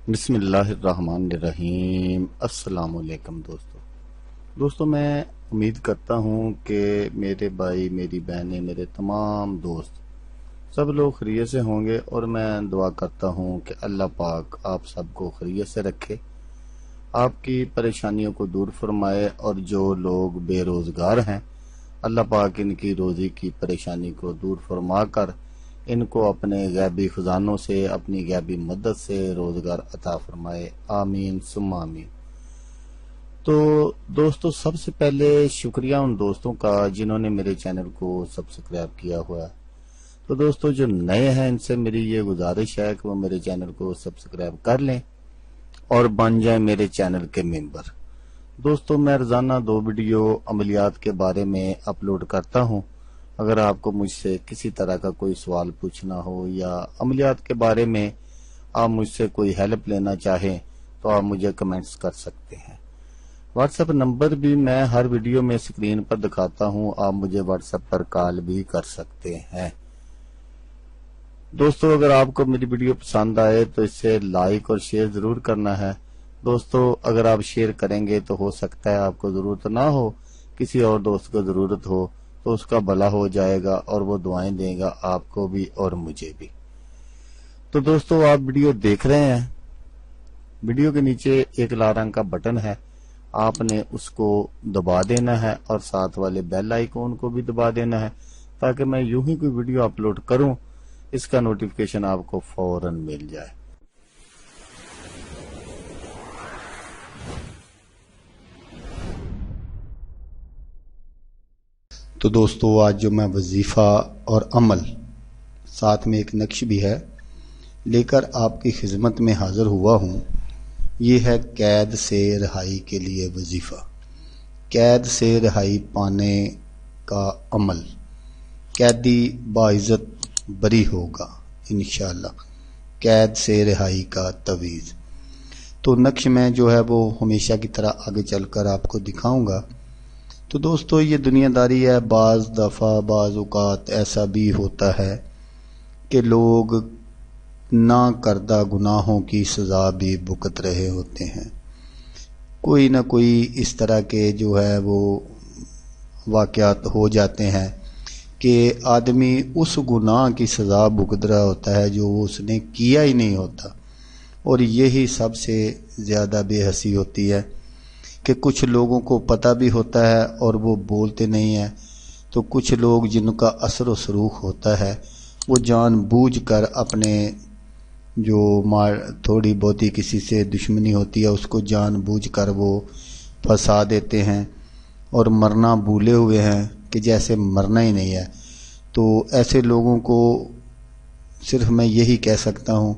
بسم اللہ الرحمن الرحیم۔ السلام علیکم دوستو میں امید کرتا ہوں کہ میرے بھائی، میری بہنیں، میرے تمام دوست سب لوگ خیریت سے ہوں گے، اور میں دعا کرتا ہوں کہ اللہ پاک آپ سب کو خیریت سے رکھے، آپ کی پریشانیوں کو دور فرمائے، اور جو لوگ بے روزگار ہیں اللہ پاک ان کی روزی کی پریشانی کو دور فرما کر ان کو اپنے غیبی خزانوں سے، اپنی غیبی مدد سے روزگار عطا فرمائے، آمین ثم آمین۔ تو دوستو، سب سے پہلے شکریہ ان دوستوں کا جنہوں نے میرے چینل کو سبسکرائب کیا ہوا ہے۔ تو دوستو جو نئے ہیں ان سے میری یہ گزارش ہے کہ وہ میرے چینل کو سبسکرائب کر لیں اور بن جائیں میرے چینل کے ممبر۔ دوستو میں روزانہ 2 ویڈیو عملیات کے بارے میں اپلوڈ کرتا ہوں۔ اگر آپ کو مجھ سے کسی طرح کا کوئی سوال پوچھنا ہو یا عملیات کے بارے میں آپ مجھ سے کوئی ہیلپ لینا چاہیں تو آپ مجھے کمنٹس کر سکتے ہیں۔ واٹس ایپ نمبر بھی میں ہر ویڈیو میں اسکرین پر دکھاتا ہوں، آپ مجھے واٹس ایپ پر کال بھی کر سکتے ہیں۔ دوستو اگر آپ کو میری ویڈیو پسند آئے تو اسے لائک اور شیئر ضرور کرنا ہے۔ دوستو اگر آپ شیئر کریں گے تو ہو سکتا ہے آپ کو ضرورت نہ ہو، کسی اور دوست کو ضرورت ہو تو اس کا بھلا ہو جائے گا اور وہ دعائیں دے گا آپ کو بھی اور مجھے بھی۔ تو دوستو آپ ویڈیو دیکھ رہے ہیں، ویڈیو کے نیچے ایک لال رنگ کا بٹن ہے، آپ نے اس کو دبا دینا ہے اور ساتھ والے بیل آئیکن کو بھی دبا دینا ہے تاکہ میں یوں ہی کوئی ویڈیو اپلوڈ کروں اس کا نوٹیفیکیشن آپ کو فوراً مل جائے۔ تو دوستو آج جو میں وظیفہ اور عمل ساتھ میں ایک نقش بھی ہے لے کر آپ کی خدمت میں حاضر ہوا ہوں، یہ ہے قید سے رہائی کے لیے وظیفہ، قید سے رہائی پانے کا عمل، قیدی باعزت بری ہوگا انشاءاللہ، قید سے رہائی کا تعویذ۔ تو نقش میں جو ہے وہ ہمیشہ کی طرح آگے چل کر آپ کو دکھاؤں گا۔ تو دوستو یہ دنیا داری ہے، بعض دفعہ بعض اوقات ایسا بھی ہوتا ہے کہ لوگ نہ کردہ گناہوں کی سزا بھی بھگت رہے ہوتے ہیں۔ کوئی نہ کوئی اس طرح کے جو ہے وہ واقعات ہو جاتے ہیں کہ آدمی اس گناہ کی سزا بھگت رہا ہوتا ہے جو اس نے کیا ہی نہیں ہوتا، اور یہی سب سے زیادہ بے حسی ہوتی ہے کہ کچھ لوگوں کو پتہ بھی ہوتا ہے اور وہ بولتے نہیں ہیں، تو کچھ لوگ جن کا اثر و سلوک ہوتا ہے وہ جان بوجھ کر اپنے جو تھوڑی بہتی کسی سے دشمنی ہوتی ہے اس کو جان بوجھ کر وہ پھنسا دیتے ہیں اور مرنا بھولے ہوئے ہیں کہ جیسے مرنا ہی نہیں ہے۔ تو ایسے لوگوں کو صرف میں یہی کہہ سکتا ہوں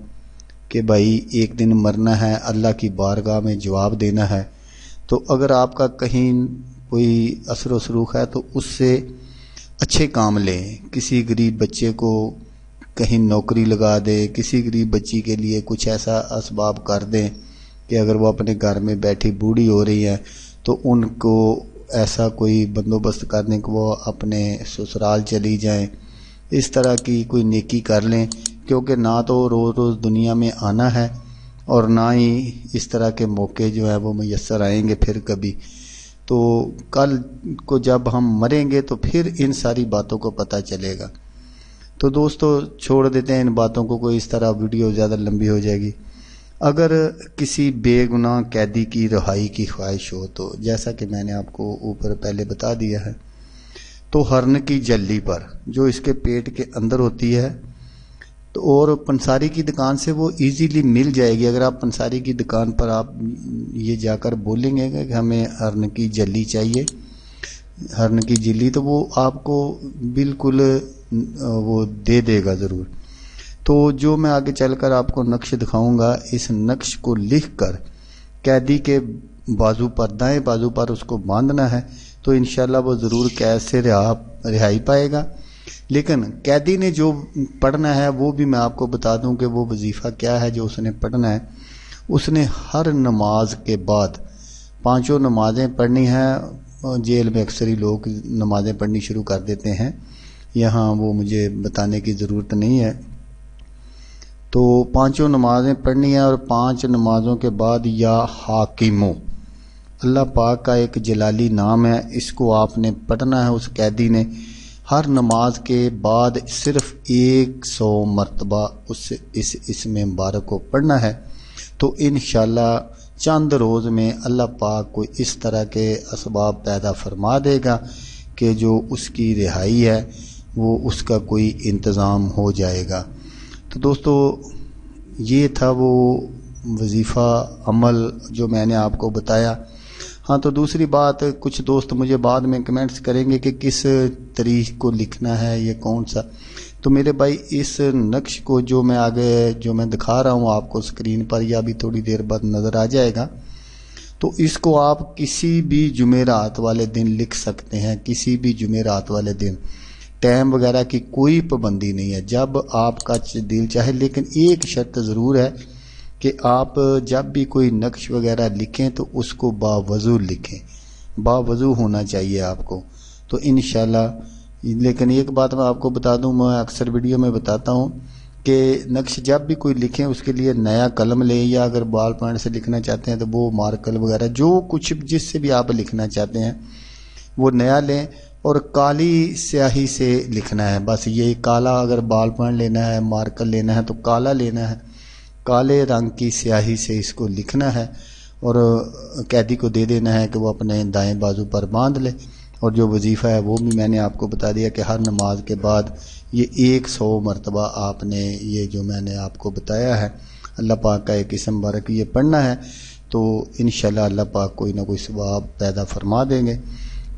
کہ بھائی ایک دن مرنا ہے، اللہ کی بارگاہ میں جواب دینا ہے۔ تو اگر آپ کا کہیں کوئی اثر و سلوک ہے تو اس سے اچھے کام لیں، کسی غریب بچے کو کہیں نوکری لگا دے، کسی غریب بچی کے لیے کچھ ایسا اسباب کر دیں کہ اگر وہ اپنے گھر میں بیٹھی بوڑھی ہو رہی ہے تو ان کو ایسا کوئی بندوبست کر دیں کہ وہ اپنے سسرال چلی جائیں، اس طرح کی کوئی نیکی کر لیں، کیونکہ نہ تو روز روز دنیا میں آنا ہے اور نہ ہی اس طرح کے موقع جو ہے وہ میسر آئیں گے پھر کبھی۔ تو کل کو جب ہم مریں گے تو پھر ان ساری باتوں کو پتہ چلے گا۔ تو دوستو چھوڑ دیتے ہیں ان باتوں کو، کوئی اس طرح ویڈیو زیادہ لمبی ہو جائے گی۔ اگر کسی بے گناہ قیدی کی رہائی کی خواہش ہو تو جیسا کہ میں نے آپ کو اوپر پہلے بتا دیا ہے، تو ہرن کی جلی پر جو اس کے پیٹ کے اندر ہوتی ہے، تو اور پنساری کی دکان سے وہ ایزیلی مل جائے گی۔ اگر آپ پنساری کی دکان پر آپ یہ جا کر بولیں گے کہ ہمیں ہرن کی جلی چاہیے، ہرن کی جلی، تو وہ آپ کو بالکل وہ دے دے گا ضرور۔ تو جو میں آگے چل کر آپ کو نقش دکھاؤں گا، اس نقش کو لکھ کر قیدی کے بازو پر، دائیں بازو پر اس کو باندھنا ہے، تو انشاءاللہ وہ ضرور قید سے رہائی پائے گا۔ لیکن قیدی نے جو پڑھنا ہے وہ بھی میں آپ کو بتا دوں کہ وہ وظیفہ کیا ہے جو اس نے پڑھنا ہے۔ اس نے ہر نماز کے بعد 5 نمازیں پڑھنی ہیں۔ جیل میں اکثر ہی لوگ نمازیں پڑھنی شروع کر دیتے ہیں، یہاں وہ مجھے بتانے کی ضرورت نہیں ہے۔ تو پانچوں نمازیں پڑھنی ہیں، اور 5 نمازوں کے بعد یا حاکمو، اللہ پاک کا ایک جلالی نام ہے، اس کو آپ نے پڑھنا ہے۔ اس قیدی نے ہر نماز کے بعد صرف 100 مرتبہ اس اسم مبارک کو پڑھنا ہے، تو انشاءاللہ چند روز میں اللہ پاک کو اس طرح کے اسباب پیدا فرما دے گا کہ جو اس کی رہائی ہے وہ اس کا کوئی انتظام ہو جائے گا۔ تو دوستو یہ تھا وہ وظیفہ عمل جو میں نے آپ کو بتایا۔ ہاں، تو دوسری بات، کچھ دوست مجھے بعد میں کمنٹس کریں گے کہ کس تاریخ کو لکھنا ہے، یہ کون سا۔ تو میرے بھائی اس نقش کو جو میں آگے دکھا رہا ہوں آپ کو اسکرین پر، یا بھی تھوڑی دیر بعد نظر آ جائے گا، تو اس کو آپ کسی بھی جمعرات والے دن لکھ سکتے ہیں، کسی بھی جمعرات والے دن، ٹائم وغیرہ کی کوئی پابندی نہیں ہے، جب آپ کا دل چاہے۔ لیکن ایک شرط ضرور ہے کہ آپ جب بھی کوئی نقش وغیرہ لکھیں تو اس کو باوضو لکھیں، باوضو ہونا چاہیے آپ کو، تو انشاءاللہ۔ لیکن ایک بات میں آپ کو بتا دوں، میں اکثر ویڈیو میں بتاتا ہوں کہ نقش جب بھی کوئی لکھیں اس کے لیے نیا قلم لیں، یا اگر بال پوائنٹ سے لکھنا چاہتے ہیں تو وہ مارکر وغیرہ جو کچھ جس سے بھی آپ لکھنا چاہتے ہیں وہ نیا لیں، اور کالی سیاہی سے لکھنا ہے، بس یہ کالا، اگر بال پوائنٹ لینا ہے، مارکر لینا ہے تو کالا لینا ہے، کالے رنگ کی سیاہی سے اس کو لکھنا ہے، اور قیدی کو دے دینا ہے کہ وہ اپنے دائیں بازو پر باندھ لے۔ اور جو وظیفہ ہے وہ بھی میں نے آپ کو بتا دیا کہ ہر نماز کے بعد یہ 100 مرتبہ آپ نے یہ جو میں نے آپ کو بتایا ہے اللہ پاک کا ایک اسم مبارک یہ پڑھنا ہے، تو انشاءاللہ اللہ پاک کوئی نہ کوئی ثواب پیدا فرما دیں گے۔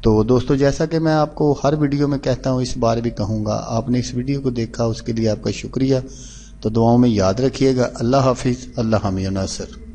تو دوستو جیسا کہ میں آپ کو ہر ویڈیو میں کہتا ہوں، اس بار بھی کہوں گا، آپ نے اس ویڈیو کو دیکھا اس کے لیے آپ کا شکریہ، تو دعاؤں میں یاد رکھیے گا۔ اللہ حافظ، اللہ حامی و ناصر۔